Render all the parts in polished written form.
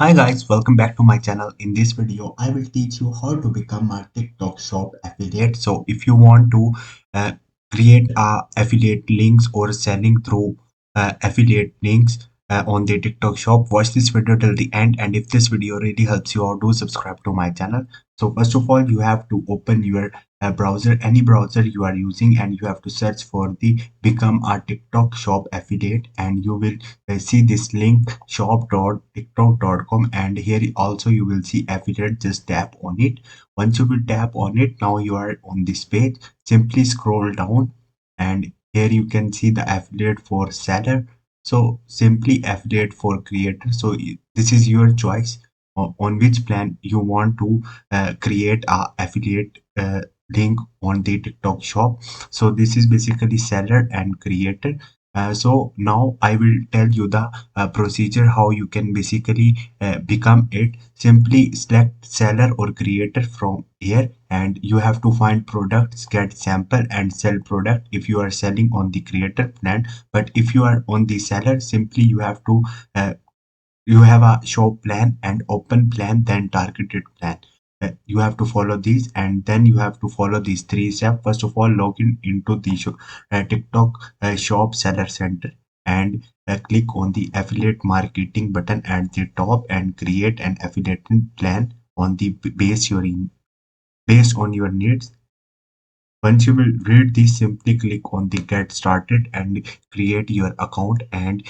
Hi guys, welcome back to my channel. In this video, I will teach you how to become a TikTok shop affiliate. So if you want to uh, create affiliate links or selling through affiliate links on the TikTok shop, watch this video till the end. And if this video really helps you out, do subscribe to my channel. So first of all, you have to open your browser, any browser you are using, and you have to search for the become a TikTok shop affiliate, and you will see this link shop.tiktok.com, and here also you will see affiliate. Just tap on it. Once you will tap on it, now you are on this page. Simply scroll down, and here you can see the affiliate for seller. So simply affiliate for creator. So this is your choice on which plan you want to create a affiliate link on the TikTok shop. So this is basically seller and creator. So now I will tell you the procedure how you can basically become it. Simply select seller or creator from here, and you have to find products, get sample and sell product if you are selling on the creator plan. But if you are on the seller, simply you have to you have a shop plan and open plan, then targeted plan. You have to follow these, and then you have to follow these three steps. First of all, log in into the TikTok shop seller center, and click on the affiliate marketing button at the top and create an affiliate plan on the based on your needs. Once you will read this, simply click on the get started and create your account, and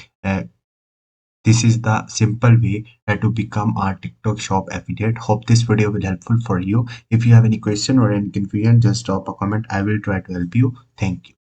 this is the simple way to become a TikTok shop affiliate. Hope this video will helpful for you. If you have any question or any confusion, just drop a comment. I will try to help you. Thank you.